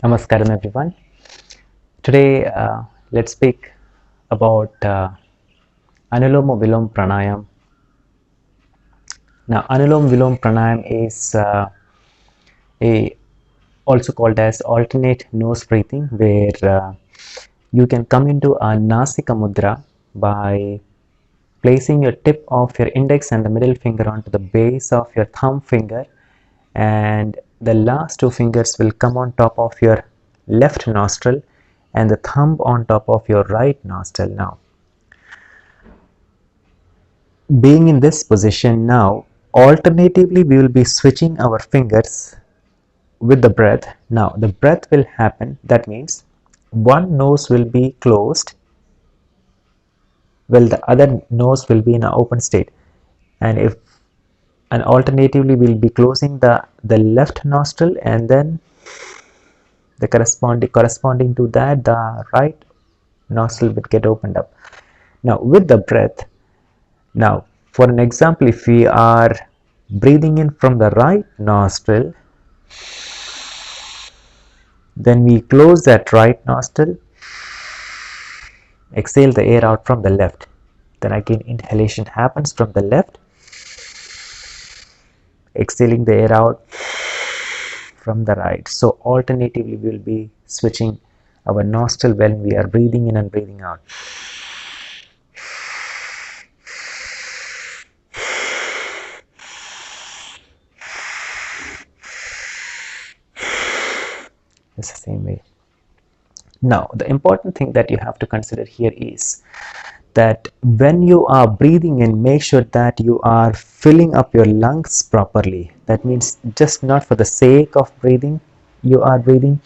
Namaskaram everyone. Today let's speak about Anuloma Vilom Pranayam. Now Anulom Vilom Pranayam is a also called as alternate nose breathing, where you can come into a Nasika Mudra by placing your tip of your index and the middle finger onto the base of your thumb finger, and the last two fingers will come on top of your left nostril and the thumb on top of your right nostril. Now, being in this position now, alternatively we will be switching our fingers with the breath. Now the breath will happen, that means one nose will be closed while the other nose will be in an open state, and alternatively we'll be closing the left nostril, and then the corresponding to that the right nostril will get opened up. Now with the breath, now for an example, if we are breathing in from the right nostril, then we close that right nostril, exhale the air out from the left, then again inhalation happens from the left, exhaling the air out from the right. So alternatively we will be switching our nostril when we are breathing in and breathing out. It's the same way. Now the important thing that you have to consider here is that when you are breathing in, make sure that you are filling up your lungs properly. That means just not for the sake of breathing, you are breathing.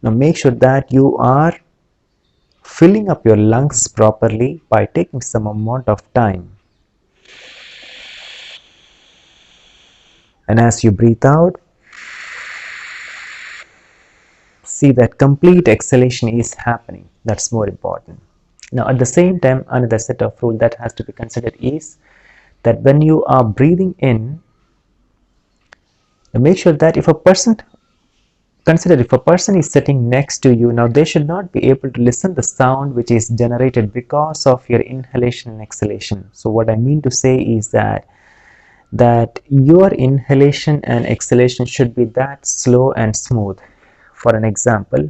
Now make sure that you are filling up your lungs properly by taking some amount of time. And as you breathe out, see that complete exhalation is happening. That's more important. Now at the same time, another set of rule that has to be considered is that when you are breathing in, make sure that if a person is sitting next to you, now they should not be able to listen the sound which is generated because of your inhalation and exhalation. So what I mean to say is that your inhalation and exhalation should be that slow and smooth. For an example,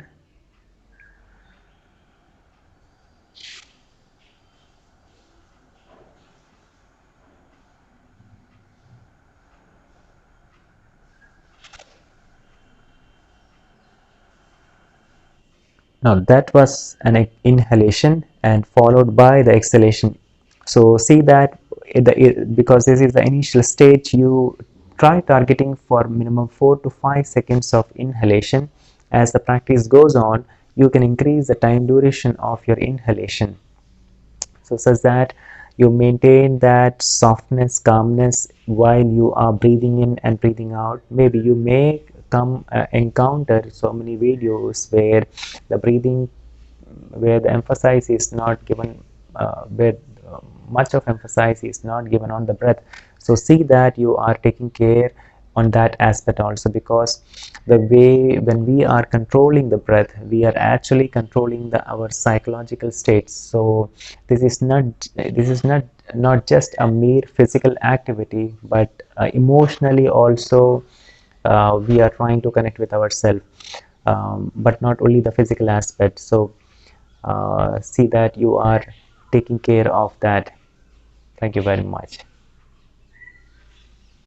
now that was an inhalation and followed by the exhalation. So see that because this is the initial stage, you try targeting for minimum 4 to 5 seconds of inhalation. As the practice goes on, you can increase the time duration of your inhalation, so such that you maintain that softness, calmness while you are breathing in and breathing out. Maybe you may encounter so many videos where the breathing, where the emphasis is not given, where much of emphasis is not given on the breath. So see that you are taking care on that aspect also, because the way when we are controlling the breath, we are actually controlling our psychological states. So this is not just a mere physical activity, but emotionally also we are trying to connect with ourselves, but not only the physical aspect. So see that you are taking care of that. Thank you very much.